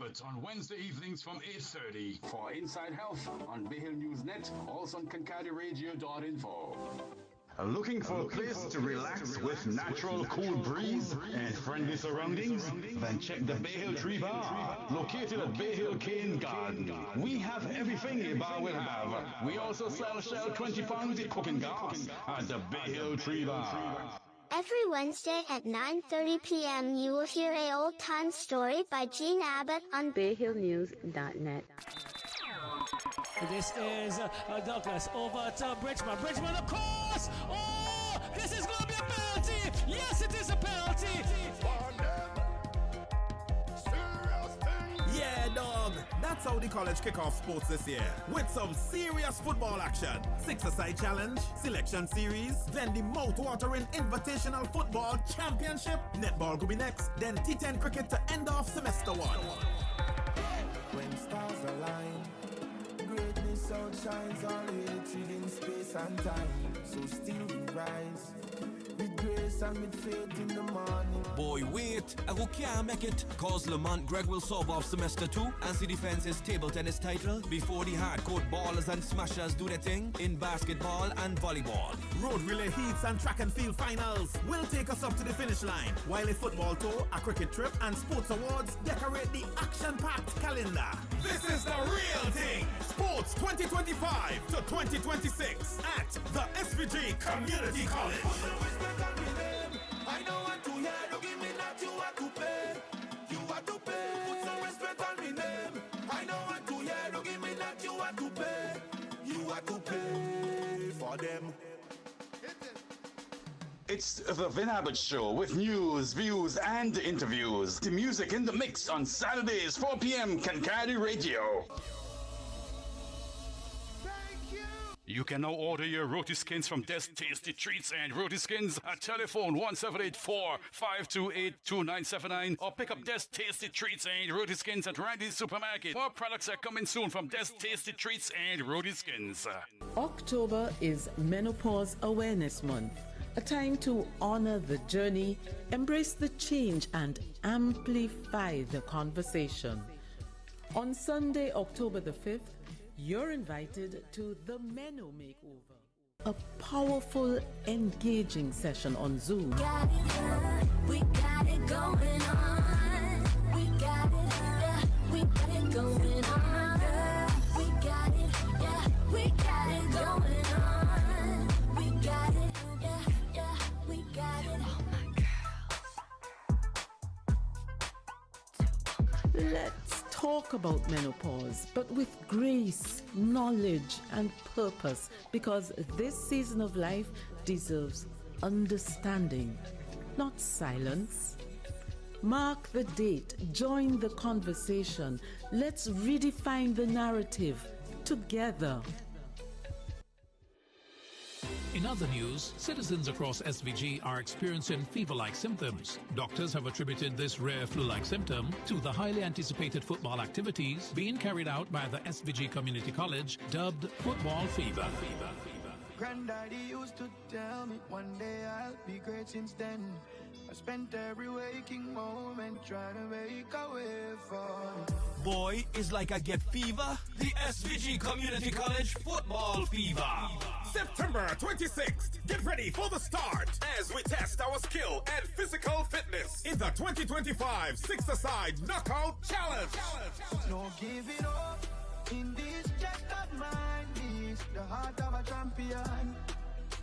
Abbott on Wednesday evenings from 8:30. For Inside Health on Bay Hill News Net, also on ConcardioRadio.info. Looking for a place to relax with natural cool breeze and friendly surroundings? Then check the Bay Hill Tree Bar, located at Bay Hill Cane Garden. We have everything a bar will have. We also sell Shell 20 pounds cooking gas at the Bay Hill Tree Bar. Every Wednesday at 9:30 p.m. you will hear a old-time story by Vin Abbott on BayHillNews.net. This is Douglas over to Bridgman. Bridgman, of course! Oh, this is going to be a penalty! Yes, it is a penalty! Yeah, dog. That's how the college kick off sports this year. With some serious football action. Six-a-side challenge, selection series, then the mouth-watering Invitational Football Championship. Netball could be next, then T10 cricket to end off semester one. When stars align, greatness outshines all hatred in space and time. So still we rise, with grace and with faith in the morning. Boy, wait, I can't make it. Cause Lamont Greg will solve off semester 2 and see defense his table tennis title before the hardcore ballers and smashers do their thing in basketball and volleyball. Road relay heats and track and field finals will take us up to the finish line, while a football tour, a cricket trip, and sports awards decorate the action-packed calendar. This is the real thing! Sports 2025 to 2026 at the SVG Community College. I don't want to hear, don't give me that, you are to pay. You are to pay. Put some respect on me name. I don't want to hear, don't give me that, you are to pay. You are to pay for them. It's the Vin Abbott Show with news, views, and interviews. The music in the mix on Saturdays, 4 p.m. Concardi Radio. You can now order your roti skins from Des Tasty Treats and Roti Skins at telephone 1784-528-2979 or pick up Des Tasty Treats and Roti Skins at Randy's Supermarket. More products are coming soon from Des Tasty Treats and Roti Skins. October is Menopause Awareness Month, a time to honor the journey, embrace the change, and amplify the conversation. On Sunday, October the 5th, you're invited to the Meno Makeover, a powerful, engaging session on Zoom. We got it going on. We got it, yeah, we got it going on. We got it, yeah, we got it going on. We got it, yeah, we got it. Let's talk about menopause, but with grace, knowledge, and purpose, because this season of life deserves understanding, not silence. Mark the date, join the conversation. Let's redefine the narrative together. In other news, citizens across SVG are experiencing fever-like symptoms. Doctors have attributed this rare flu-like symptom to the highly anticipated football activities being carried out by the SVG Community College, dubbed football fever. Granddaddy used to tell me one day I'll be great. Since then I spent every waking moment trying to make a way for it. Boy, it's like I get fever. The SVG Community College football fever. September 26th, get ready for the start as we test our skill and physical fitness in the 2025 Six-a-Side Knockout Challenge. No giving up in this chest of mine. This the heart of a champion.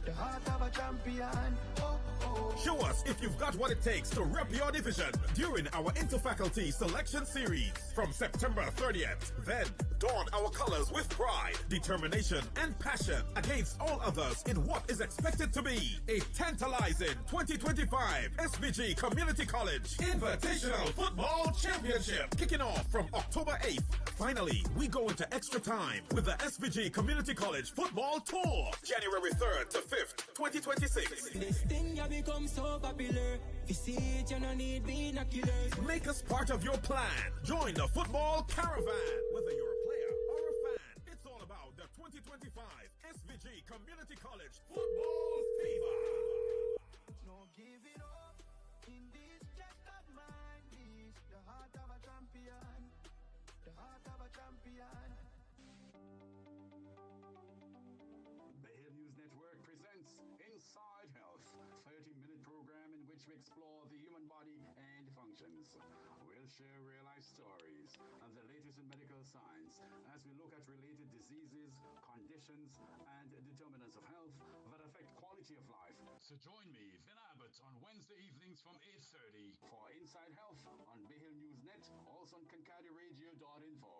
The heart of a champion. Oh, oh. Show us if you've got what it takes to rep your division during our Interfaculty Selection Series from September 30th. Then, don our colors with pride, determination, and passion against all others in what is expected to be a tantalizing 2025 SVG Community College Invitational Football Championship, kicking off from October 8th. Finally, we go into extra time with the SVG Community College Football Tour, January 3rd to 5th, 2026. This thing ya become so popular. If you see it, you don't need binoculars. Make us part of your plan. Join the football caravan. Whether you're a player or a fan, it's all about the 2025 SVG Community College Football Fever. No giving up in this chest of mine. This the heart of a champion. The Hill News Network presents Inside Health, 30-minute program in which we explore the human body and functions. We'll share real-life stories and the latest in medical science as we look at related diseases, conditions, and determinants of health that affect quality of life. So join me, Vin Abbott, on Wednesday evenings from 8:30 For Inside Health on Bay Hill News Net, also on KincadiRadio.info.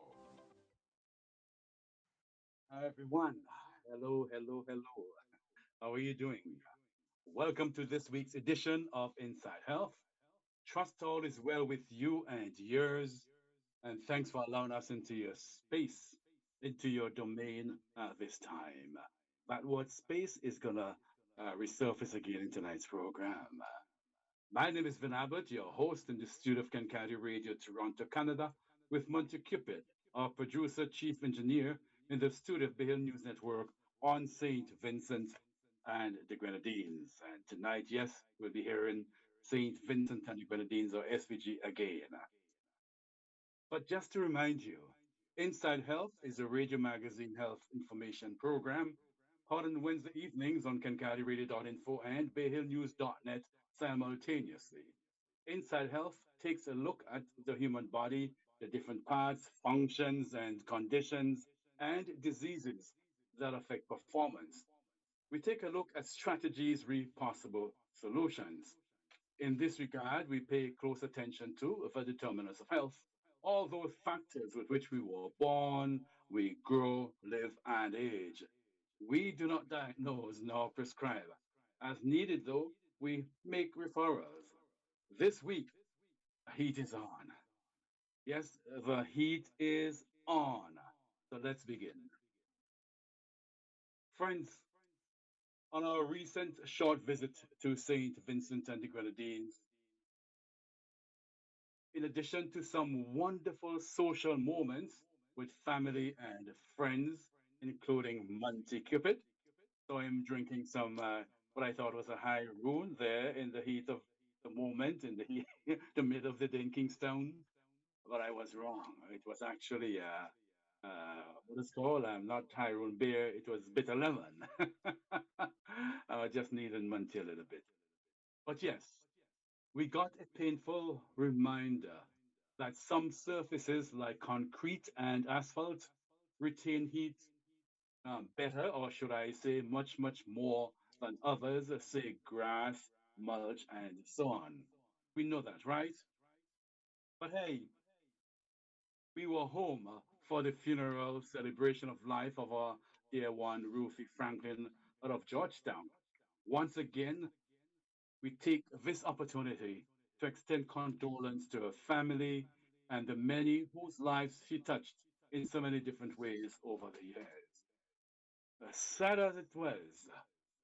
Hi everyone. Hello, hello, hello. How are you doing? Welcome to this week's edition of Inside Health. Trust all is well with you and yours, and thanks for allowing us into your space, into your domain this time. That word space is gonna resurface again in tonight's program. My name is Vin Abbott, your host in the studio of Kankadi Radio, Toronto, Canada, with Monty Cupid, our producer, chief engineer in the studio of the Hill News Network on St. Vincent and the Grenadines. And tonight, yes, we'll be hearing St. Vincent and the Grenadines, or SVG, again. But just to remind you, Inside Health is a radio magazine health information program hot on Wednesday evenings on KincadiRadio.info and BayHillNews.net simultaneously. Inside Health takes a look at the human body, the different parts, functions, and conditions and diseases that affect performance. We take a look at strategies re possible solutions. In this regard, we pay close attention to the determinants of health, all those factors with which we were born, we grow, live, and age. We do not diagnose nor prescribe. As needed, though, we make referrals. This week, the heat is on. Yes, the heat is on. So let's begin. Friends, on our recent short visit to St. Vincent and the Grenadines, in addition to some wonderful social moments with family and friends, including Monty Cupid. So I'm drinking some what I thought was a high room there in the heat of the moment, in the heat, the middle of the day in Kingstown. But I was wrong. It was actually what is called not Tyrone beer. It was bitter lemon. I just needed Monty a little bit. But yes, we got a painful reminder that some surfaces like concrete and asphalt retain heat better, or should I say, much, much more than others, say grass, mulch, and so on. We know that, right? But hey, we were home for the funeral celebration of life of our dear one, Ruthie Franklin, out of Georgetown. Once again, we take this opportunity to extend condolence to her family and the many whose lives she touched in so many different ways over the years. As sad as it was,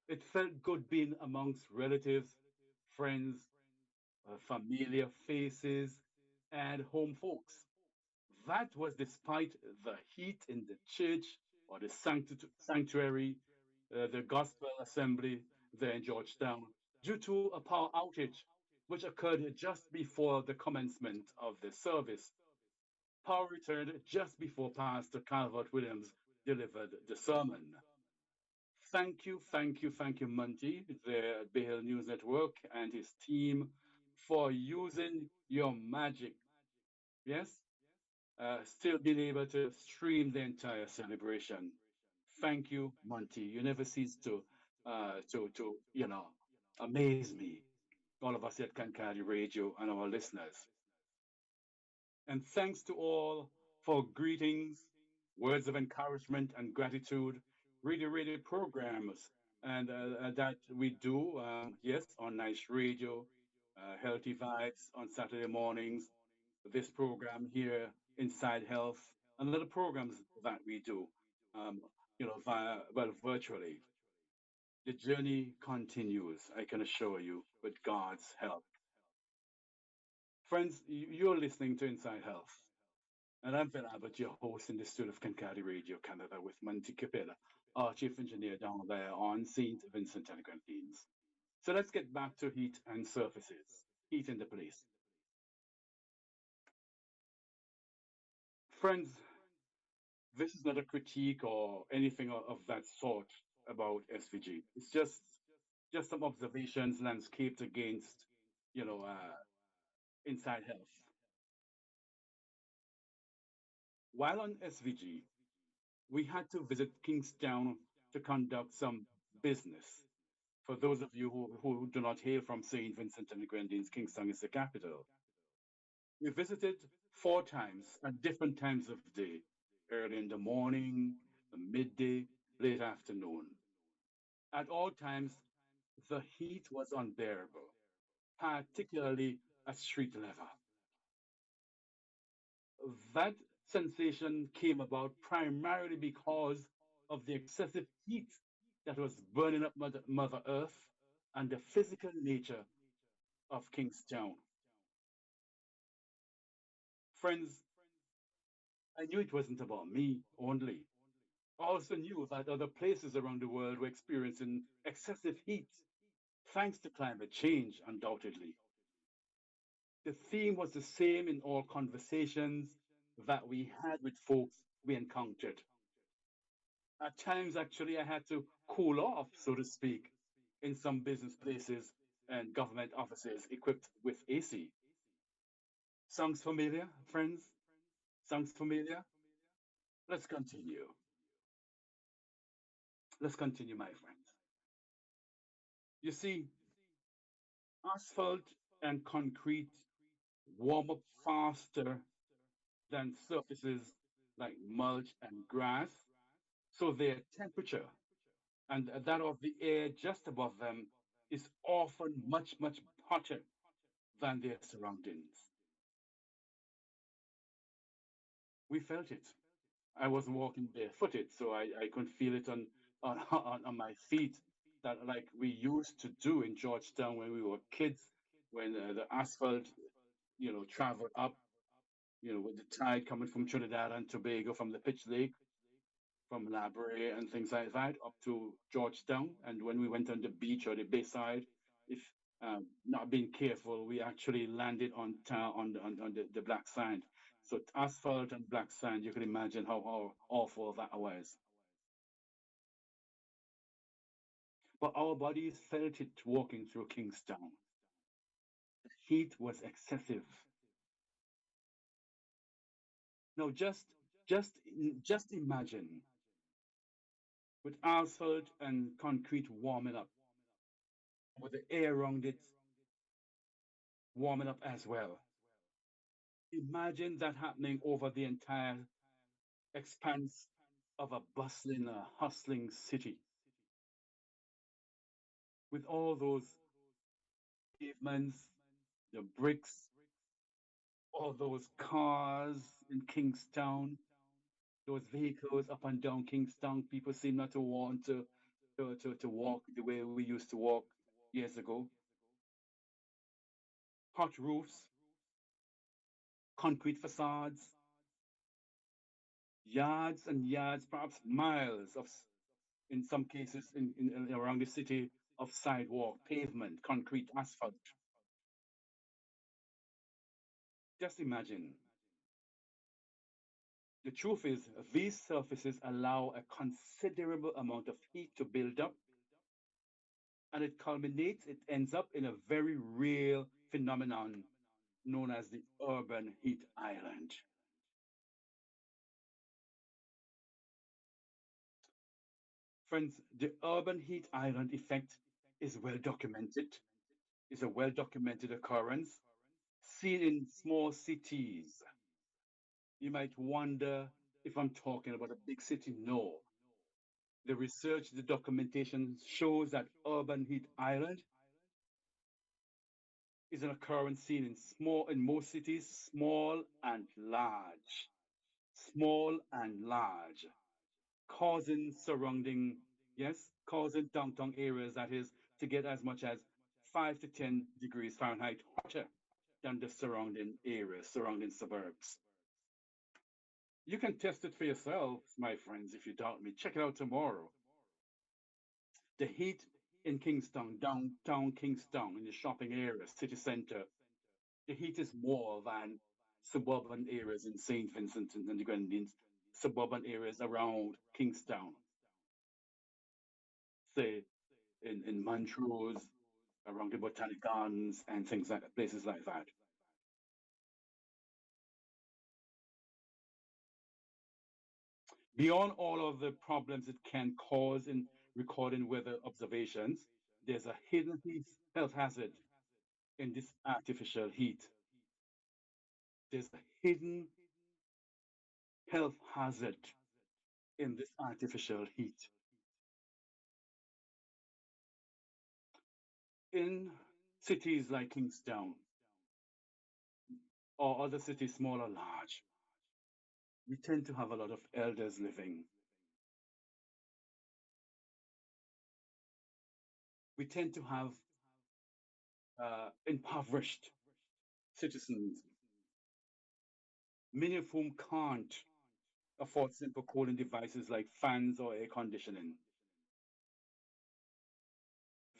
it felt good being amongst relatives, friends, familiar faces, and home folks. That was despite the heat in the church or the sanctuary, the gospel assembly there in Georgetown, due to a power outage which occurred just before the commencement of the service. Power returned just before Pastor Calvert Williams delivered the sermon. Thank you, thank you, thank you, Monty, the Bay Hill News Network, and his team for using your magic. Yes, still being able to stream the entire celebration. Thank you, Monty. You never cease to amaze me. All of us at Kankadi Radio and our listeners. And thanks to all for greetings, words of encouragement and gratitude, radio programs, and that we do, yes, on Nice Radio, Healthy Vibes on Saturday mornings, this program here, Inside Health, and other programs that we do, um, virtually. The journey continues, I can assure you, with God's help. Friends, you're listening to Inside Health. And I'm Vin Abbott, your host in the studio of Kankadi Radio Canada with Monty Capella, our chief engineer down there on St. Vincent and Grenadines. So let's get back to heat and surfaces. Heat in the place. Friends, This is not a critique or anything of that sort about SVG. It's just some observations landscaped against, you know, inside health. While on SVG, we had to visit Kingstown to conduct some business. For those of you who do not hail from St. Vincent and the Grenadines, Kingstown is the capital. We visited four times at different times of day, early in the morning, midday, late afternoon. At all times, the heat was unbearable, particularly at street level. That sensation came about primarily because of the excessive heat that was burning up Mother Earth and the physical nature of Kingstown. Friends, I knew it wasn't about me only. I also knew that other places around the world were experiencing excessive heat thanks to climate change, undoubtedly. The theme was the same in all conversations that we had with folks we encountered. At times, actually, I had to cool off, so to speak, in some business places and government offices equipped with AC. Sounds familiar, friends? Sounds familiar? Let's continue. Let's continue, my friends. You see, asphalt and concrete warm up faster than surfaces like mulch and grass, so their temperature and that of the air just above them is often much, much hotter than their surroundings. We felt it. I wasn't walking barefooted, so I could feel it on my feet, that like we used to do in Georgetown when we were kids, when the asphalt, traveled up, with the tide coming from Trinidad and Tobago, from the Pitch Lake, from Labray and things like that, up to Georgetown. And when we went on the beach or the bayside, if not being careful, we actually landed on the black sand. So asphalt and black sand, you can imagine how awful that was. But our bodies felt it walking through Kingstown. The heat was excessive. Now just imagine, with asphalt and concrete warming up, with the air around it warming up as well. Imagine that happening over the entire expanse of a bustling, hustling city, with all those pavements, the bricks, all those cars in Kingstown, those vehicles up and down Kingstown. People seem not to want to walk the way we used to walk years ago. Hot roofs, concrete facades, yards and yards, perhaps miles in some cases in around the city, of sidewalk, pavement, concrete, asphalt. Just imagine. The truth is, these surfaces allow a considerable amount of heat to build up, and it ends up in a very real phenomenon known as the urban heat island. Friends, the urban heat island effect is well documented, is a well documented occurrence seen in small cities. You might wonder if I'm talking about a big city. No. The research, the documentation shows that urban heat island is an occurrence seen in most cities, small and large, causing causing downtown areas, that is, to get as much as 5 to 10 degrees Fahrenheit hotter than the surrounding areas, surrounding suburbs. You can test it for yourselves, my friends, if you doubt me. Check it out tomorrow. The heat in Kingstown, downtown Kingstown, in the shopping area, city center, the heat is more than suburban areas in St. Vincent and the Grenadines. suburban areas around Kingstown, say in Montrose, around the Botanic Gardens and things like places like that. Beyond all of the problems it can cause in recording weather observations, there's a hidden health hazard in this artificial heat. There's a hidden health hazard in this artificial heat. In cities like Kingstown or other cities, small or large, we tend to have a lot of elders living. We tend to have impoverished citizens, many of whom can't afford simple cooling devices like fans or air conditioning.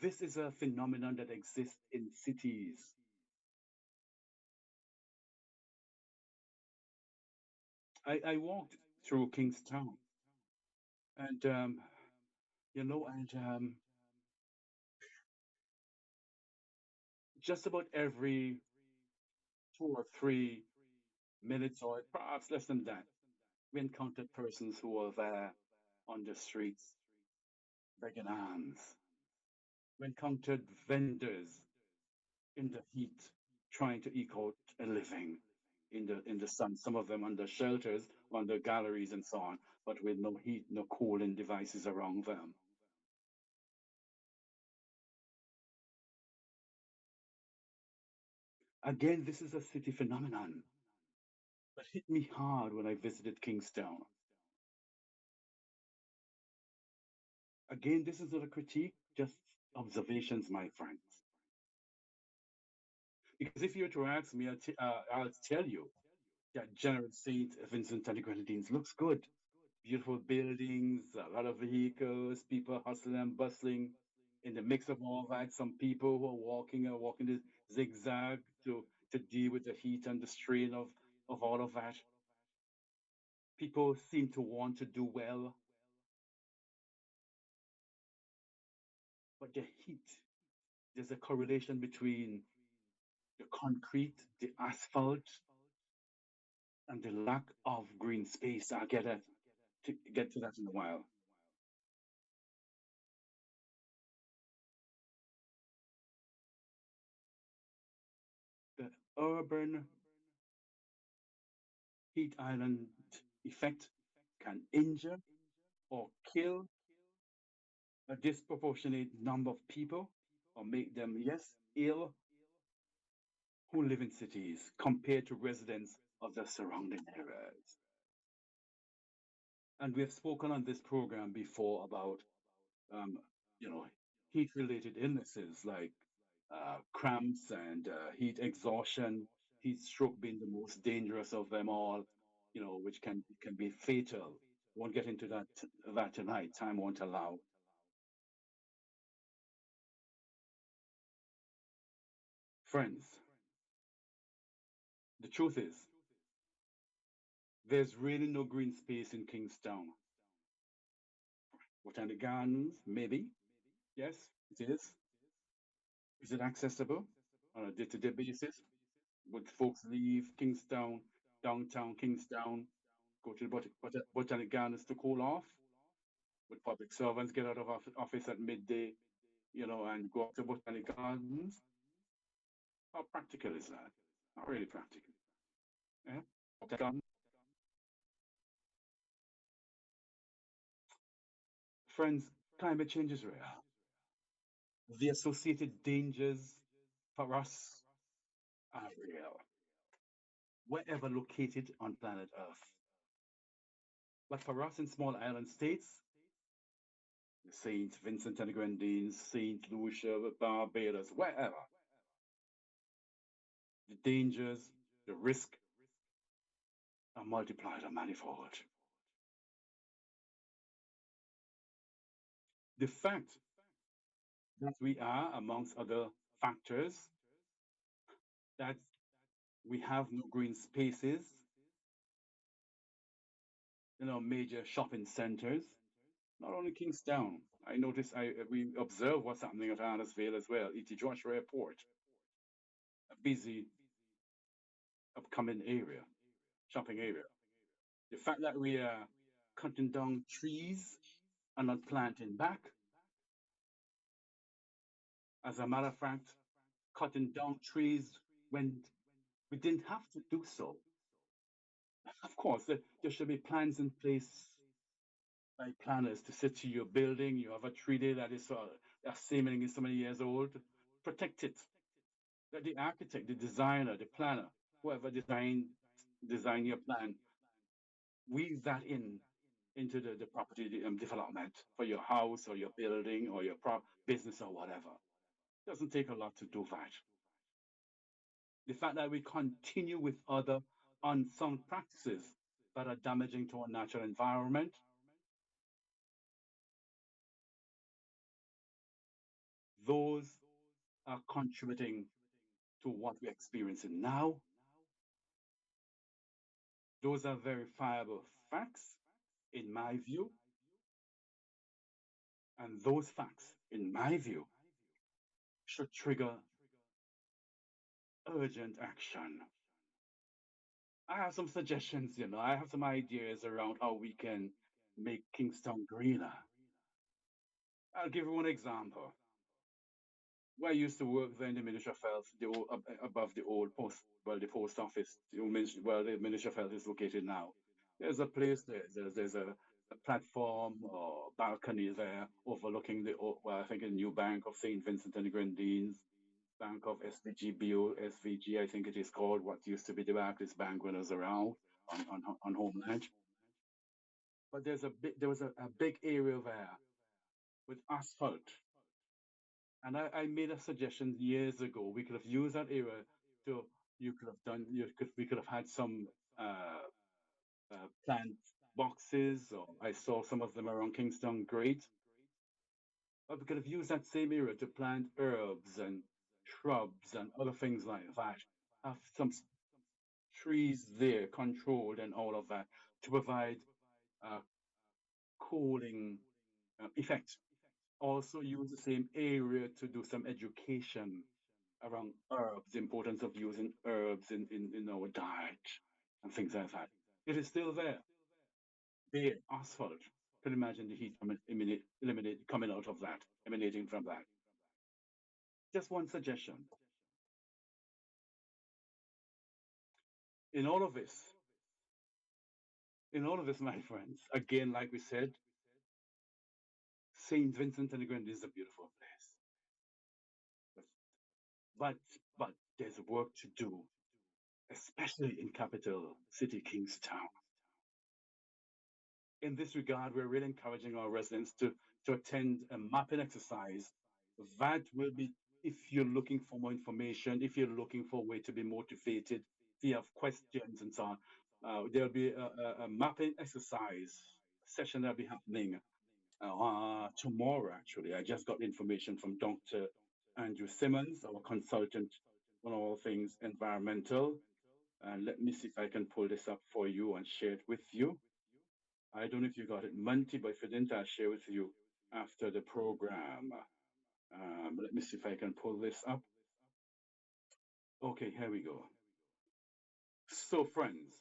This is a phenomenon that exists in cities. I walked through Kingstown, and just about every 2 or 3 minutes, or perhaps less than that, we encountered persons who were there on the streets begging alms. We encountered vendors in the heat trying to eke out a living in the sun. Some of them under shelters, under galleries and so on, but with no heat, no cooling devices around them. Again, this is a city phenomenon that hit me hard when I visited Kingstown. Again, this is not a critique, just observations, my friends. Because if you were to ask me, I'll tell you that General St. Vincent and the Grenadines looks good. Beautiful buildings, a lot of vehicles, people hustling and bustling. In the mix of all that, some people who are walking the zigzag to deal with the heat and the strain of all of that. People seem to want to do well, but the heat, there's a correlation between the concrete, the asphalt, and the lack of green space. I'll get to that in a while. The urban heat island effect can injure or kill a disproportionate number of people or make them, yes, ill who live in cities compared to residents of the surrounding areas. And we have spoken on this program before about, um, you know, heat-related illnesses like cramps and heat exhaustion, heat stroke being the most dangerous of them all, which can be fatal. Won't get into that tonight. Time won't allow. Friends, the truth is, there's really no green space in Kingstown. Botanic Gardens, maybe. Yes, it is. Is it accessible on a day-to-day basis? Would folks leave Kingstown, downtown Kingstown, go to the Botanic Gardens to cool off? Would public servants get out of office at midday, and go up to Botanic Gardens? How practical is that? Not really practical. Yeah? Botanic Gardens. Friends, climate change is real. The associated dangers for us are real, wherever located on planet Earth. But for us in small island states, St. Vincent and the Grenadines, St. Lucia, Barbados, wherever, the dangers, the risk are multiplied or manifold. The fact that we are, amongst other factors, that we have no green spaces, major shopping centers, not only Kingstown. I notice we observe what's happening at Arnesville as well. E.T. Joshua Airport, a busy upcoming area, shopping area. The fact that we are cutting down trees and not planting back, as a matter of fact, cutting down trees when we didn't have to do so. Of course, there should be plans in place by planners to say to your building, you have a tree there that is seemingly so many years old, protect it. Let the architect, the designer, the planner, whoever design your plan, weave that into the property development for your house or your building or your business or whatever. It doesn't take a lot to do that. The fact that we continue with other unsound practices that are damaging to our natural environment, those are contributing to what we're experiencing now. Those are verifiable facts, in my view, and those facts, in my view, should trigger urgent action. I have some suggestions, I have some ideas around how we can make Kingston greener. I'll give you one example. Where I used to work there in the Ministry of Health, above the old the post office, where the Ministry of Health is located now. There's a place there. There's a platform or balcony there overlooking I think the new Bank of St. Vincent and the Grenadines, Bank of SVG, I think it is called, what used to be the Barclays Bank when I was around on Homeland. But there was a big area there with asphalt. And I made a suggestion years ago. We could have used that area to, we could have had some plant boxes, or I saw some of them around Kingston Great. But we could have used that same area to plant herbs and shrubs and other things like that. Have some trees there controlled and all of that to provide a cooling effect. Also use the same area to do some education around herbs, the importance of using herbs in our diet and things like that. It is still there. Bare asphalt. Can imagine the heat coming out of that, emanating from that. Just one suggestion. In all of this, my friends, again, like we said, St. Vincent and the Grenadines is a beautiful place. But there's work to do, especially in capital city Kingstown. In this regard, we're really encouraging our residents to attend a mapping exercise. That will be, if you're looking for more information, if you're looking for a way to be motivated, if you have questions and so on, there'll be a mapping exercise session that'll be happening tomorrow, actually. I just got information from Dr. Andrew Simmons, our consultant on all things environmental. And let me see if I can pull this up for you and share it with you. I don't know if you got it Monday, but if you didn't, I'll share with you after the program. Let me see if I can pull this up. Okay, here we go. So, friends,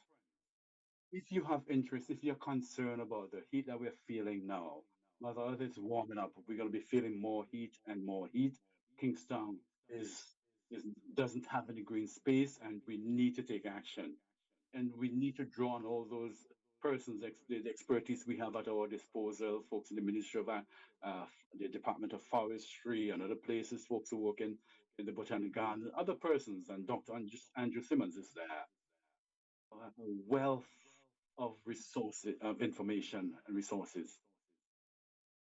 if you have interest, if you're concerned about the heat that we're feeling now, now the earth is warming up, we're going to be feeling more heat and more heat. Kingstown doesn't have any green space, and we need to take action. And we need to draw on all those persons, the expertise we have at our disposal, folks in the Ministry of the Department of Forestry and other places, folks who work in the Botanic Garden, other persons, and Dr. Andrew Simmons is there. A wealth of resources, of information and resources.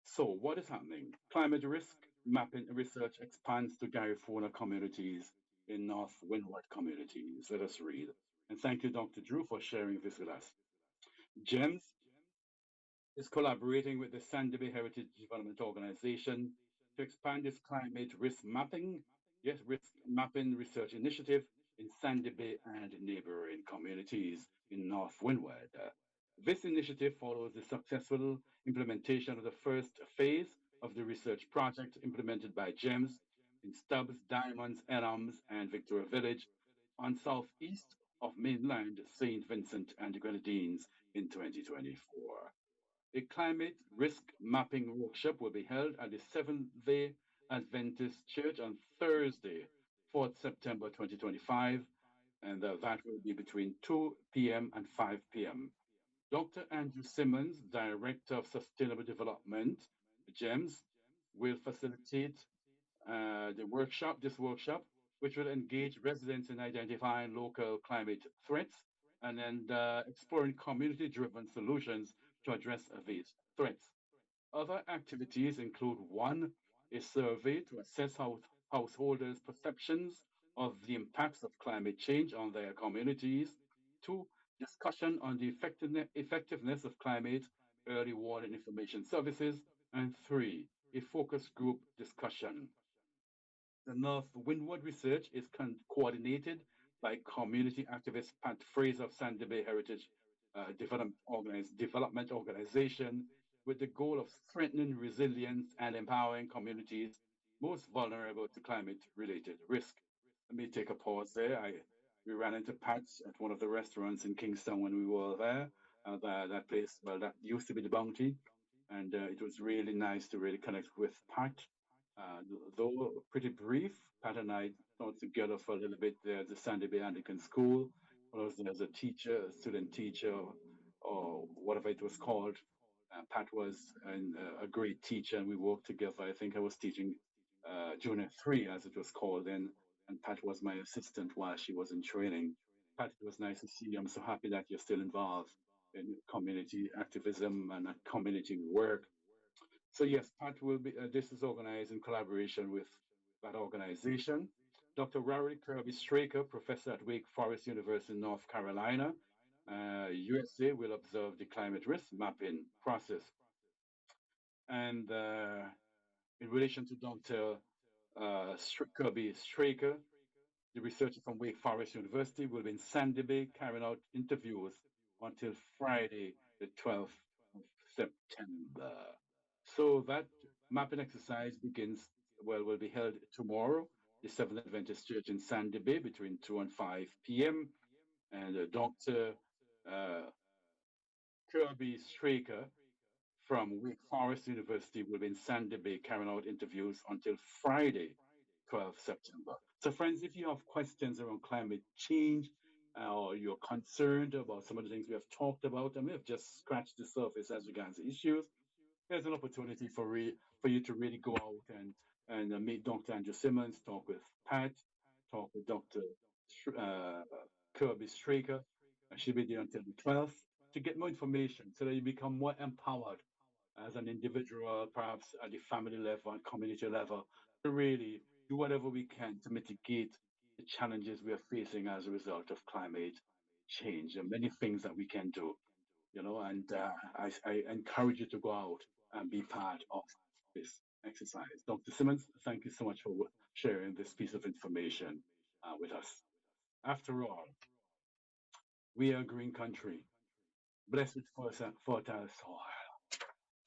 So, what is happening? Climate risk mapping research expands to Garifuna communities in North Windward communities. Let us read. And thank you, Dr. Drew, for sharing this with us. GEMS is collaborating with the Sandy Bay Heritage Development Organization to expand its climate risk mapping research initiative in Sandy Bay and neighboring communities in North Windward. This initiative follows the successful implementation of the first phase of the research project implemented by GEMS in Stubbs, Diamonds, Elms, and Victoria Village on southeast of mainland St. Vincent and the Grenadines in 2024. A climate risk mapping workshop will be held at the Seventh day Adventist Church on Thursday, 4th September 2025, and that will be between 2 p.m. and 5 p.m. Dr. Andrew Simmons, Director of Sustainable Development, GEMS, will facilitate this workshop, which will engage residents in identifying local climate threats and then exploring community-driven solutions to address these threats. Other activities include one, a survey to assess how householders' perceptions of the impacts of climate change on their communities, two, discussion on the effectiveness of climate early warning information services, and three, a focus group discussion. The North Windward research is coordinated by community activist Pat Fraser of Sandy Bay Heritage Development Organization with the goal of strengthening resilience and empowering communities most vulnerable to climate related risk. Let me take a pause there. We ran into Pat at one of the restaurants in Kingston when we were there. That place, well, that used to be the Bounty, and it was really nice to really connect with Pat. Though pretty brief, Pat and I got together for a little bit there at the Sandy Bay Anglican School. I was there as a teacher, a student teacher, or whatever it was called. Pat was a great teacher, and we worked together. I think I was teaching Junior 3, as it was called then, and Pat was my assistant while she was in training. Pat, it was nice to see you. I'm so happy that you're still involved in community activism and community work. So yes, Pat will be. This is organized in collaboration with that organization. Dr. Rory Kirby Straker, professor at Wake Forest University, North Carolina, USA, will observe the climate risk mapping process. And in relation to Dr. Kirby Straker, the researcher from Wake Forest University will be in Sandy Bay carrying out interviews until Friday, the 12th of September. So that mapping exercise will be held tomorrow, the Seventh Adventist Church in Sandy Bay between 2 and 5 p.m. And Dr. Uh, Kirby Straker from Wake Forest University will be in Sandy Bay carrying out interviews until Friday, 12th September. So, friends, if you have questions around climate change or you're concerned about some of the things we have talked about, and we have just scratched the surface as regards the issues, there's an opportunity for you to really go out and meet Dr. Andrew Simmons, talk with Pat, talk with Dr. Uh, Kirby Straker, and she'll be there until the 12th to get more information so that you become more empowered as an individual, perhaps at the family level and community level, to really do whatever we can to mitigate the challenges we are facing as a result of climate change. There are many things that we can do, and I encourage you to go out and be part of this exercise. Dr. Simmons, thank you so much for sharing this piece of information with us. After all, we are a green country, blessed with fertile soil,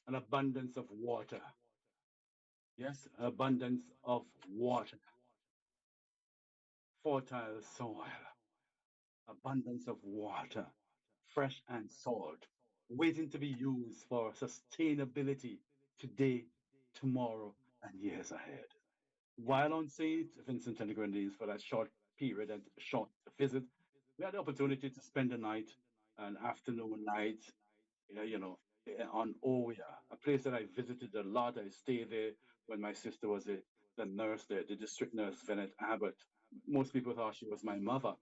an abundance of water. Yes, abundance of water, fertile soil, abundance of water, fresh and salt, waiting to be used for sustainability today, tomorrow, and years ahead. While on St. Vincent and the Grenadines for that short period and short visit, we had the opportunity to spend the night, an afternoon night, on Oya, a place that I visited a lot. I stayed there when my sister was the nurse there, the district nurse, Vin Abbott. Most people thought she was my mother.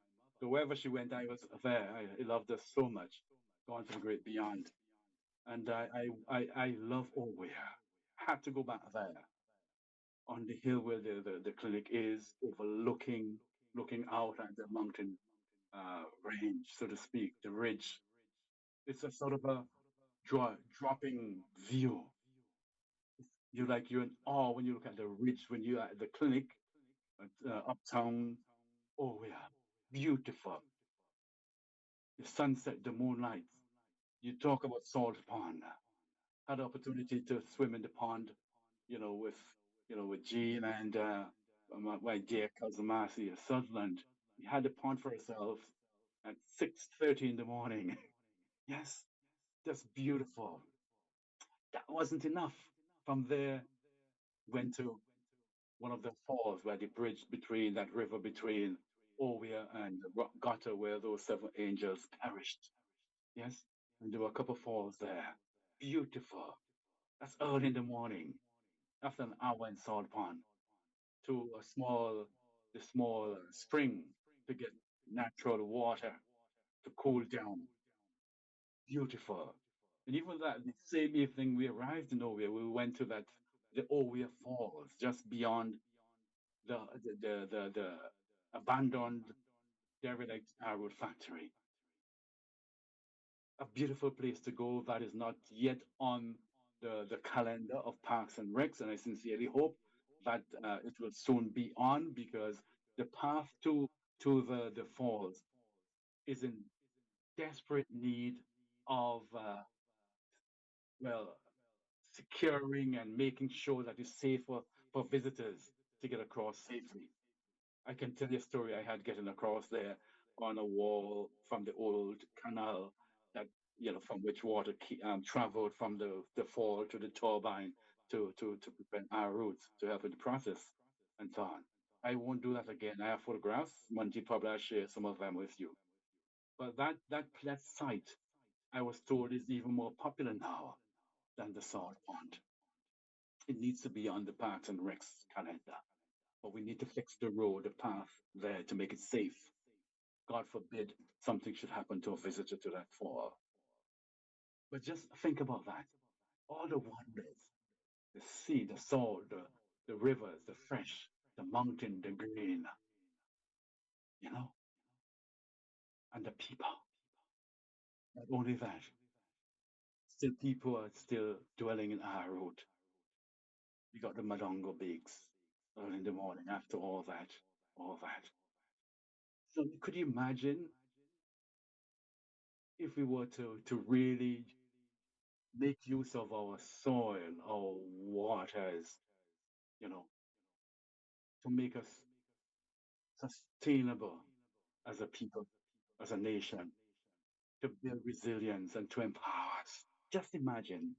So wherever she went, I was there. I loved her so much. Gone to the great beyond. And I love Oya. Had to go back there on the hill where the clinic is, looking out at the mountain range, so to speak, the ridge. It's a sort of a dropping view. You're in awe when you look at the ridge when you're at the clinic at uptown. Oh yeah, beautiful. The sunset, the moonlight. You talk about salt pond. Had the opportunity to swim in the pond, with with Jean and my dear cousin Marcy of Sutherland. We had the pond for ourselves at 6:30 in the morning. Yes, just beautiful. That wasn't enough. From there, went to one of the falls where the bridge between that river between Ovia and the Rock Gutter where those seven angels perished. Yes, and there were a couple falls there. Beautiful. That's early in the morning. After an hour in Salt Pond to the small spring to get natural water to cool down. Beautiful. And even that, the same evening we arrived in Ovia, we went to the Ovia Falls, just beyond the abandoned derelict iron factory. A beautiful place to go that is not yet on the calendar of Parks and Recs, and I sincerely hope that it will soon be on because the path to the falls is in desperate need of well securing and making sure that it's safe for visitors to get across safely. I can tell you a story I had getting across there on a wall from the old canal that from which water traveled from the fall to the turbine to prevent our roots to help in the process and so on. I won't do that again. I have photographs. Monty probably I'll share some of them with you. But that site, I was told, is even more popular now than the Salt Pond. It needs to be on the Parks and Recs calendar. But we need to fix the road, the path there to make it safe. God forbid something should happen to a visitor to that fall. But just think about that. All the wonders, the sea, the salt, the rivers, the fresh, the mountain, the green, you know, and the people. Not only that, still people are still dwelling in our road. We got the Madongo Bakes early in the morning after all that, all that. So could you imagine if we were to really make use of our soil, our waters, you know, to make us sustainable as a people, as a nation, to build resilience and to empower us. Just imagine,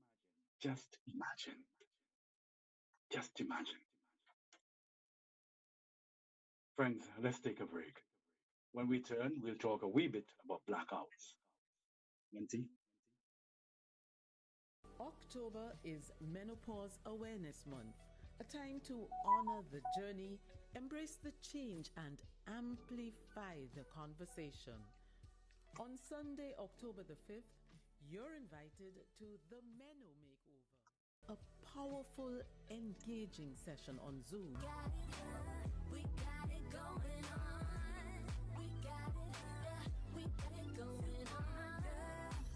just imagine, just imagine. Friends, let's take a break. When we turn, we'll talk a wee bit about blackouts. Nancy? October is Menopause Awareness Month, a time to honor the journey, embrace the change, and amplify the conversation. On Sunday, October the 5th, you're invited to the Meno Makeover, a powerful, engaging session on Zoom. We got it going on. We got it, yeah, we got it going on.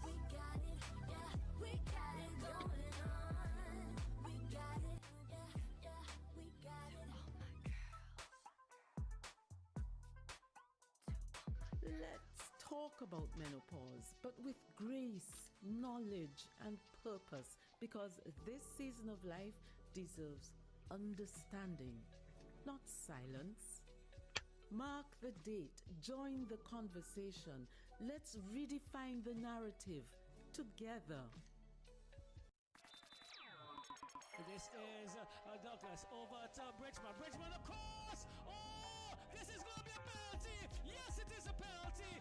We got it, yeah, we got it going on. We got it, yeah, we got it. Let's talk about menopause, but with grace, knowledge, and purpose, because this season of life deserves understanding, not silence. Mark the date, join the conversation. Let's redefine the narrative together. This is Douglas over to Bridgman. Bridgman, of course! Oh, this is going to be a penalty! Yes, it is a penalty!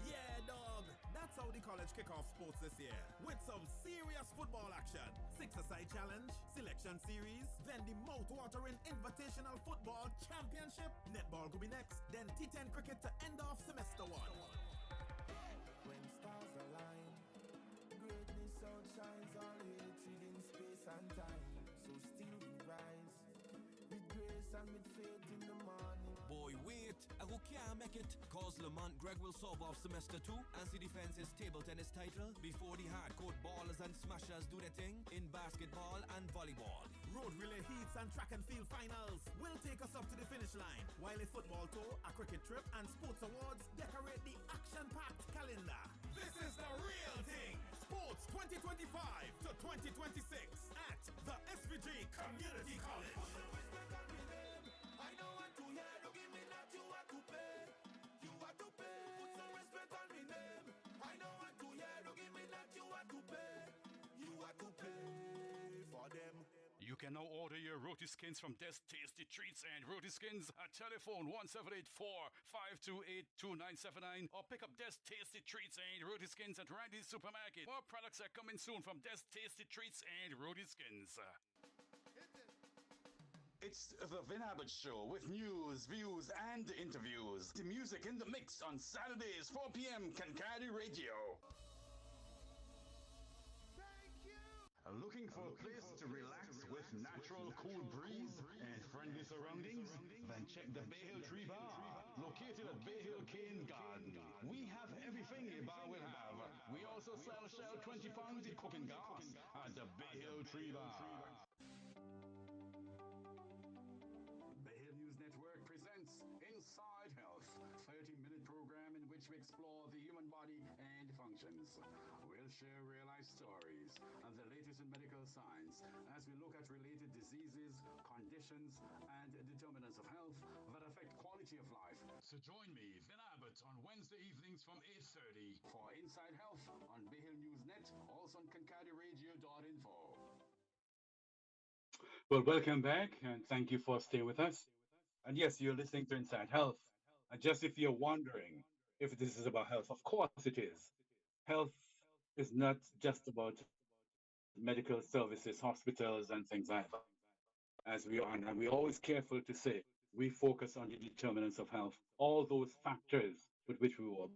Yeah, dog. That's how the college kick off sports this year. With some serious football action. Six-a-side challenge, selection series, then the mouth-watering Invitational Football Championship. Netball will be next, then T10 cricket to end off semester one. When stars align, greatness outshines all hatred in space and time. So still we rise, with grace and with faith in the morning. Boy, wait, I go can't can't make it. Cause Lamont Greg will solve off semester 2 and see defense's table tennis title before the hardcore ballers and smashers do their thing in basketball and volleyball. Road relay heats and track and field finals will take us up to the finish line, while a football tour, a cricket trip, and sports awards decorate the action-packed calendar. This is the real thing. Sports 2025 to 2026 at the SVG Community College. I know what to hear, don't give me that you are to pay. You are to pay, put some respect on me name. I know what to hear, don't give me that you are to pay. You are to pay for them. You can now order your roti skins from Des Tasty Treats and Roti Skins at telephone 1784-528-2979 or pick up Des Tasty Treats and Roti Skins at Randy's Supermarket. More products are coming soon from Des Tasty Treats and Roti Skins. It's the Vin Abbott Show with news, views, and interviews. The music in the mix on Saturdays, 4 p.m. Kankadi Radio. Looking for a place to relax with natural cool breeze and friendly surroundings? Then check the Bay Hill Tree Bar, located at Bay Hill Cane Garden. We have everything a bar will have. We also sell Shell 20 pounds of cooking gas at the Bay Hill Tree Bar. Bay Hill News Network presents Inside Health, 30-minute program in which we explore the human body and functions. We'll share real-life stories and the latest in medical science as we look at related diseases, conditions, and determinants of health that affect quality of life. So join me, Vin Abbott, on Wednesday evenings from 8:30 for Inside Health on Bay Hill News Net, also on KankadiRadio.info. Well, welcome back, and thank you for staying with us. And yes, you're listening to Inside Health. And just if you're wondering if this is about health, of course it is. Health is not just about medical services, hospitals, and things like that. As we are, and we're always careful to say we focus on the determinants of health, all those factors with which we were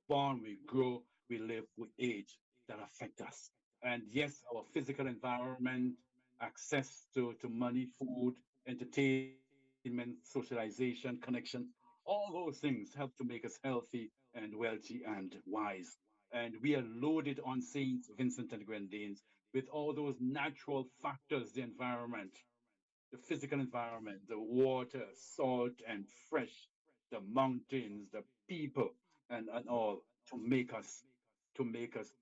born, we grow, we live, we age that affect us. And yes, our physical environment, access to money, food, entertainment, socialization, connection, all those things help to make us healthy and wealthy and wise. And we are loaded on St. Vincent and Grenadines with all those natural factors, the environment, the physical environment, the water, salt and fresh, the mountains, the people, and all to make us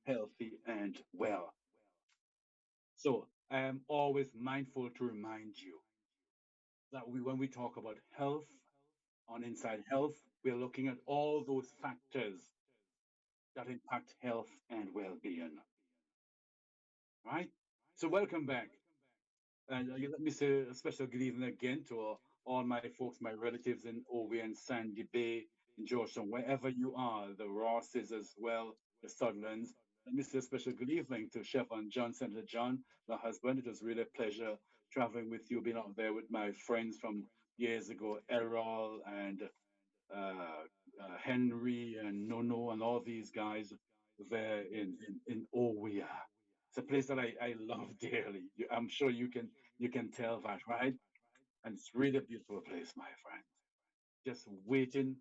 healthy and well. So I am always mindful to remind you that when we talk about health on Inside Health, we're looking at all those factors that impact health and well-being. Right? So welcome back. And let me say a special good evening again to all my folks, my relatives in Owe and Sandy Bay, in Georgetown, wherever you are, the Rosses as well, the Sutherlands. Let me say a special good evening to Chef and John, Senator John, my husband. It was really a pleasure traveling with you, being out there with my friends from years ago, Errol and Henry and Nono and all these guys there in Owea. It's a place that I love dearly. I'm sure you can tell that, right? And it's really a beautiful place, my friend. Just waiting.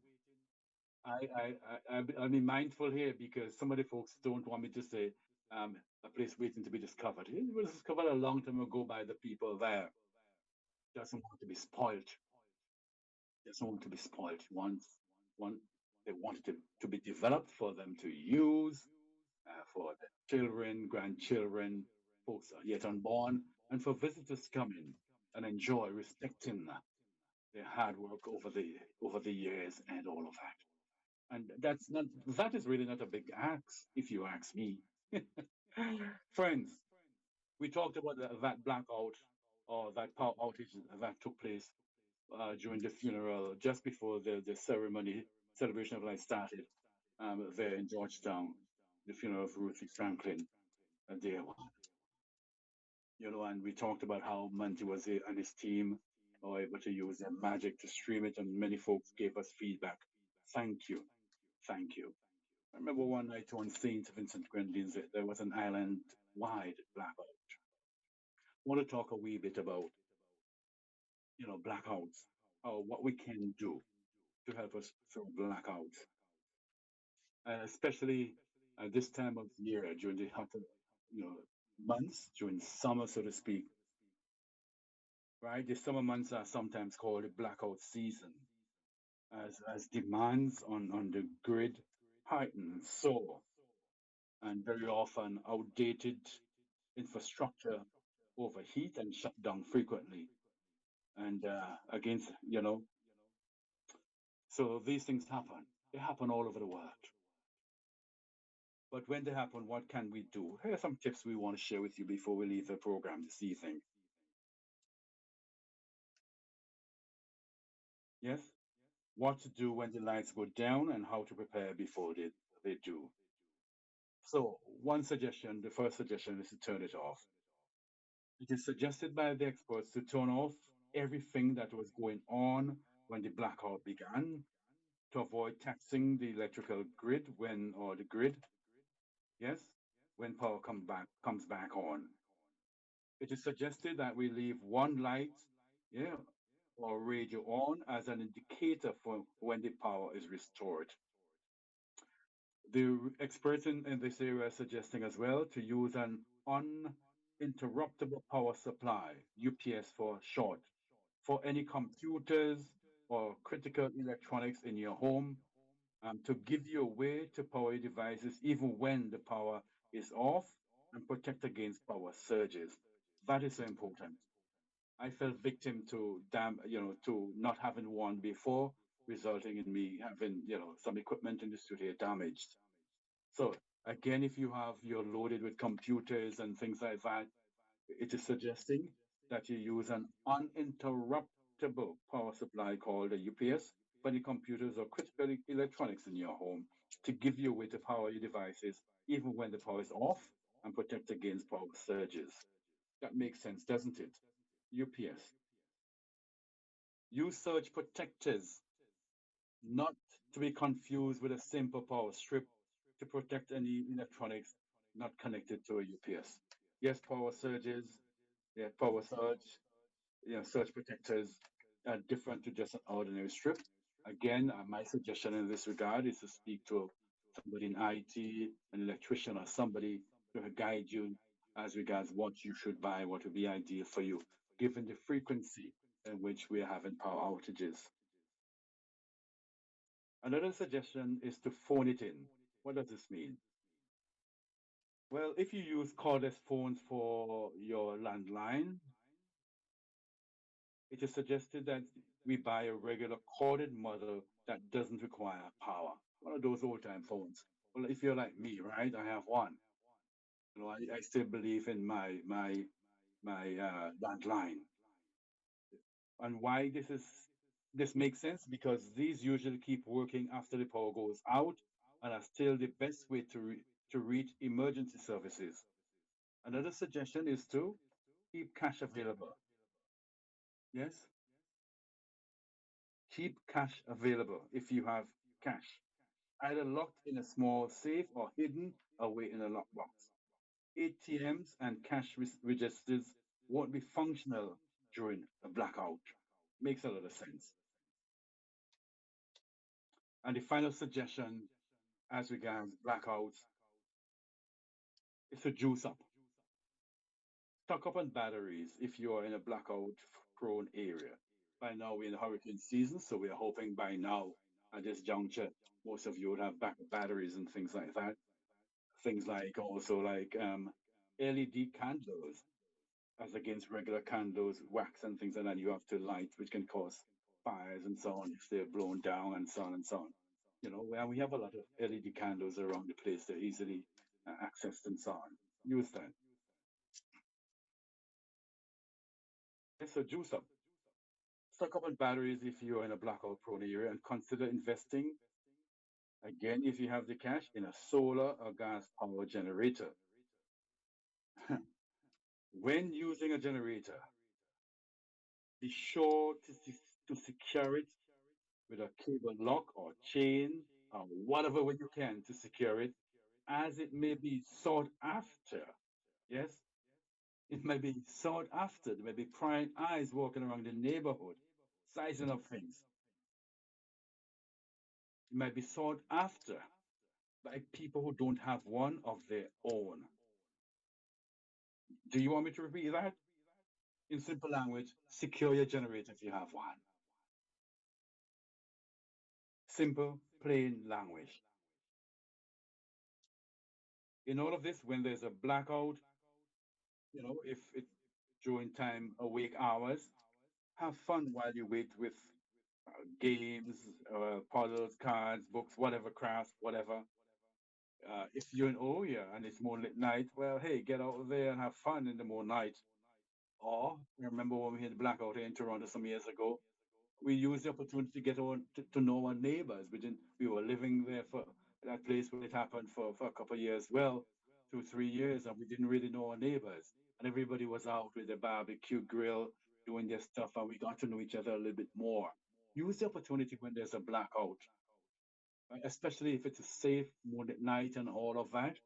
I'll be mindful here because some of the folks don't want me to say a place waiting to be discovered. It was discovered a long time ago by the people there. Doesn't want to be spoiled. Doesn't want to be spoiled. One, they want it to be developed for them to use, for the children, grandchildren, folks are yet unborn, and for visitors to come in and enjoy, respecting their hard work over the years and all of that. And that is really not a big ask, if you ask me. Friends, we talked about that blackout or that power outage that took place during the funeral, just before the ceremony, celebration of life started there in Georgetown, the funeral of Ruthie Franklin, a dear one. And we talked about how Monty and his team were able to use their magic to stream it, and many folks gave us feedback. Thank you. Thank you. I remember one night on St. Vincent Grenadines, there was an island-wide blackout. I want to talk a wee bit about, blackouts, or what we can do. to help us through blackouts, and especially at this time of year during the hotter, you know, months during summer, so to speak. Right, the summer months are sometimes called the blackout season, as demands on the grid heighten, soar, and very often outdated infrastructure overheat and shut down frequently. And against, so these things happen. They happen all over the world. But when they happen, what can we do? Here are some tips we want to share with you before we leave the program this evening. Yes? What to do when the lights go down and how to prepare before they do. So, one suggestion, the first suggestion is to turn it off. It is suggested by the experts to turn off everything that was going on when the blackout began to avoid taxing the electrical grid or the grid, yes, when power comes back on. It is suggested that we leave one light, yeah, or radio on as an indicator for when the power is restored. The experts in this area are suggesting as well to use an uninterruptible power supply, UPS for short, for any computers or critical electronics in your home, to give you a way to power your devices even when the power is off and protect against power surges. That is so important. I fell victim to to not having one before, resulting in me having, some equipment in the studio damaged. So again, if you're loaded with computers and things like that, it is suggesting that you use an uninterruptible power supply called a UPS for the computers or critical electronics in your home to give you a way to power your devices even when the power is off and protect against power surges. That makes sense, doesn't it? UPS. Use surge protectors, not to be confused with a simple power strip to protect any electronics not connected to a UPS. Yes, power surges, yeah, power surge, surge protectors are different to just an ordinary strip. Again, my suggestion in this regard is to speak to somebody in IT, an electrician, or somebody to guide you as regards what you should buy, what would be ideal for you, given the frequency in which we are having power outages. Another suggestion is to phone it in. What does this mean? Well, if you use cordless phones for your landline, it is suggested that we buy a regular corded model that doesn't require power. One of those old time phones. Well, if you're like me, right, I have one. I still believe in my landline. And why this makes sense because these usually keep working after the power goes out and are still the best way to reach emergency services. Another suggestion is to keep cash available. Yes, keep cash available if you have cash, either locked in a small safe or hidden away in a lockbox. ATMs and cash registers won't be functional during a blackout. Makes a lot of sense. And the final suggestion as regards blackouts is to juice up. Stock up on batteries if you are in a blackout prone area. By now, we're in hurricane season, so we're hoping by now, at this juncture, most of you would have backup batteries and things like that. Things like also like LED candles, as against regular candles, wax and things like that you have to light, which can cause fires and so on if they're blown down and so on and so on. Where we have a lot of LED candles around the place, they're easily accessed and so on. Use that. Yes, so juice up. Stock up on batteries if you're in a blackout prone area and consider investing, again, if you have the cash, in a solar or gas power generator. When using a generator, be sure to secure it with a cable lock or chain or whatever way you can to secure it, as it may be sought after. Yes, it may be sought after. There may be prying eyes walking around the neighborhood, sizing up things. It might be sought after by people who don't have one of their own. Do you want me to repeat that? In simple language, secure your generator if you have one. Simple, plain language. In all of this, when there's a blackout, if it during time awake hours, have fun while you wait with games, puzzles, cards, books, whatever, crafts, whatever. If you're in Oya and it's moonlit night, well, hey, get out there and have fun in the moonlight. Or I remember when we had the blackout here in Toronto some years ago, we used the opportunity to get to know our neighbors. We were living there for that place where it happened for a couple of years, well, 2 3 years, and we didn't really know our neighbors. And everybody was out with their barbecue grill doing their stuff, and we got to know each other a little bit more. Use the opportunity when there's a blackout, right? Especially if it's a safe moonlit night and all of that,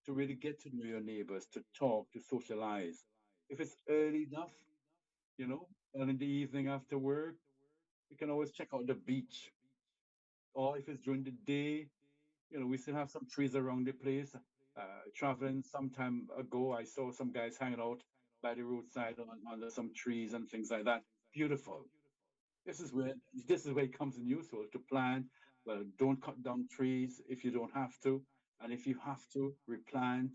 to really get to know your neighbors, to talk, to socialize. If it's early enough, and in the evening after work, you can always check out the beach. Or if it's during the day, we still have some trees around the place. Traveling some time ago, I saw some guys hanging out by the roadside under some trees and things like that. Beautiful. This is where this is where it comes in useful to plan. Well, don't cut down trees if you don't have to, and if you have to, replant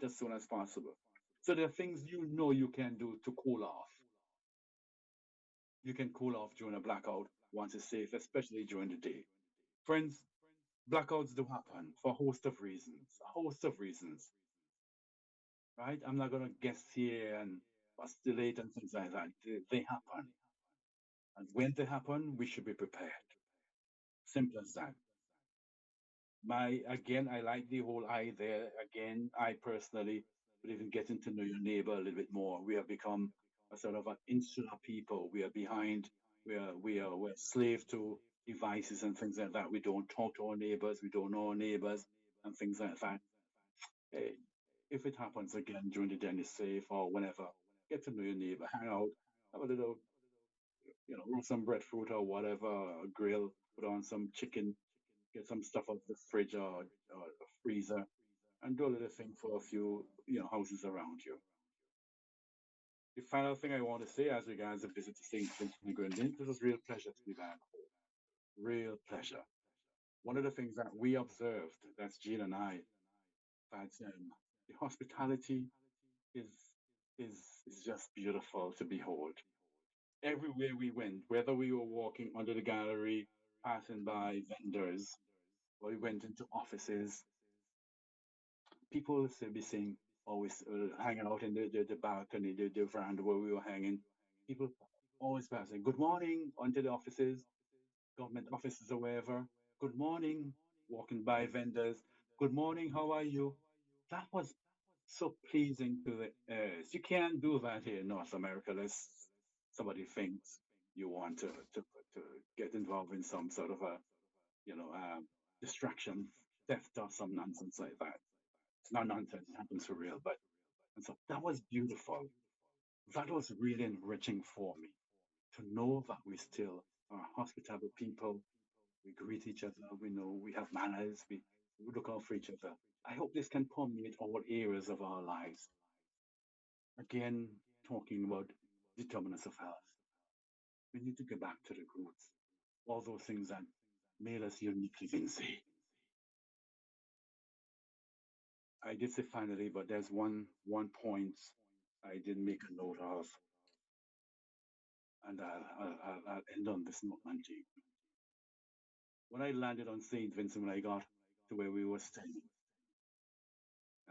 as soon as possible. So there are things you can do to cool off. You can cool off during a blackout once it's safe, especially during the day. Friends, blackouts do happen for a host of reasons, right? I'm not gonna guess here and postulate and things like that. They happen, and when they happen, we should be prepared. Simple as that. I like the whole I there. Again, I personally believe in getting to know your neighbor a little bit more. We have become a sort of an insular people. We are behind. We're slave to devices and things like that. We don't talk to our neighbors. We don't know our neighbors and things like that. Eh, if it happens again during the day and it's safe or whenever, get to know your neighbor, hang out, have a little, roast some breadfruit or whatever, or grill, put on some chicken, get some stuff out of the fridge or freezer, and do a little thing for a few, houses around you. The final thing I want to say as regards the visit to St. Vincent and Grenadines, it was a real pleasure to be back. Real pleasure. One of the things that we observed, that's Jean and I, that the hospitality is is just beautiful to behold. Everywhere we went, whether we were walking under the gallery, passing by vendors, or we went into offices, people will still be saying, always hanging out in the balcony, the veranda where we were hanging. People always passing, good morning, onto the offices, government offices or wherever. Good morning, walking by vendors. Good morning, how are you? That was so pleasing to the ears. You can't do that here in North America unless somebody thinks you want to get involved in some sort of a, you know, um, distraction, theft or some nonsense like that. It's not nonsense, it happens for real. But and so that was beautiful. That was really enriching for me to know that we still are hospitable people. We greet each other. We know we have manners. We look out for each other. I hope this can permeate all areas of our lives. Again, talking about determinants of health. We need to get back to the roots. All those things that made us uniquely Vinci. I did say finally, but there's one point I did make a note of, and I'll end on this note, Manji. When I landed on St. Vincent, when I got to where we were staying,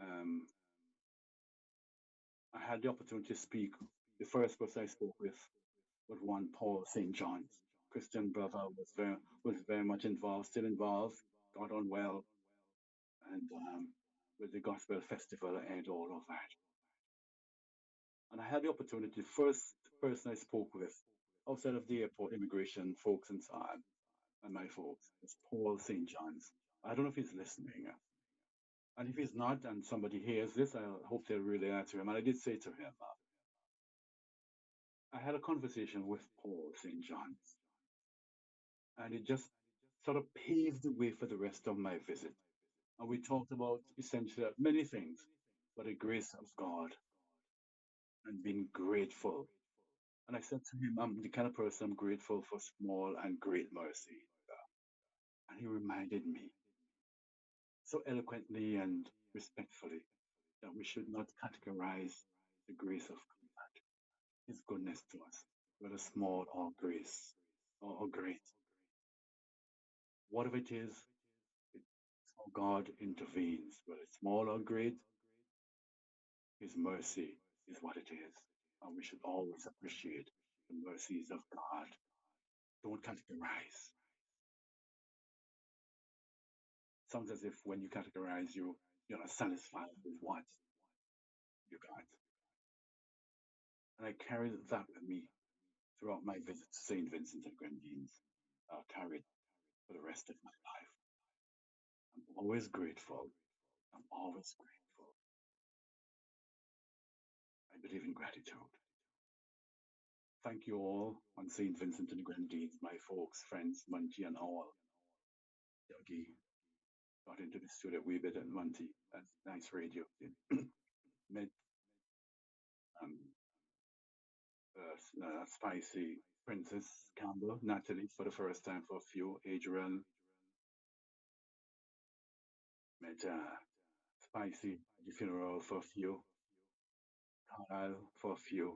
um, I had the opportunity to speak. The first person I spoke with was one Paul St. John's. Christian brother was very much involved, still involved, got on well, and with the gospel festival and all of that. And I had the opportunity, first person I spoke with outside of the airport, immigration folks and so on, and my folks, was Paul St. John's. I don't know if he's listening. And if he's not, and somebody hears this, I hope they'll really answer him. And I did say to him, I had a conversation with Paul St. John's, and it just sort of paved the way for the rest of my visit. And we talked about essentially many things, but the grace of God and being grateful. And I said to him, I'm the kind of person I'm grateful for small and great mercy. And he reminded me so eloquently and respectfully that we should not categorize the grace of God, his goodness to us, whether small or grace or great. Whatever it is, it's how God intervenes, whether it's small or great, his mercy is what it is. And we should always appreciate the mercies of God. Don't categorize. Sounds as if when you categorize, you're not satisfied with what you got. And I carried that with me throughout my visit to St. Vincent and Grenadines. I'll carry it for the rest of my life. I'm always grateful. I'm always grateful. I believe in gratitude. Thank you all on St. Vincent and Grenadines, my folks, friends, Munty and all. Dougie got into the studio a wee bit at Munty. That's nice radio. Met um, Spicy Princess Campbell, Natalie for the first time for a few, Adrian. Met Spicy at the funeral for a few, Kyle for a few.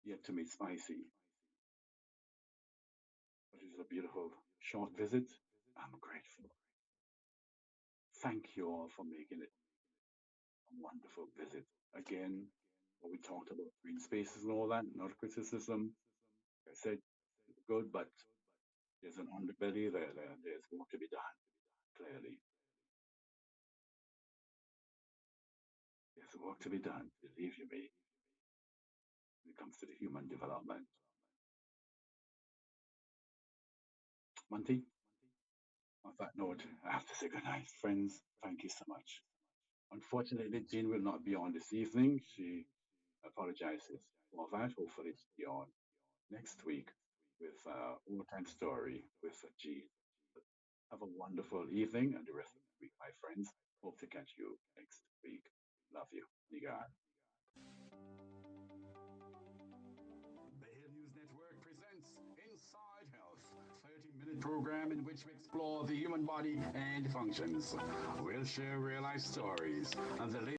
Yet to meet Spicy. But it was a beautiful short visit. I'm grateful. Thank you all for making it a wonderful visit. Again, what we talked about green spaces and all that, not a criticism. Like I said, it's good, but there's an underbelly there. There's work to be done, clearly. There's work to be done, believe you me, when it comes to the human development. Monty, on that note, I have to say goodnight. Friends, thank you so much. Unfortunately, Jean will not be on this evening. She apologizes for that. Hopefully, she'll be on next week with Old Time Story with Jean. Have a wonderful evening and the rest of the week, my friends. Hope to catch you next week. Love you. Nigar. Bay News Network presents Inside Health, 30-minute program in which we explore the human body and functions. We'll share real life stories and the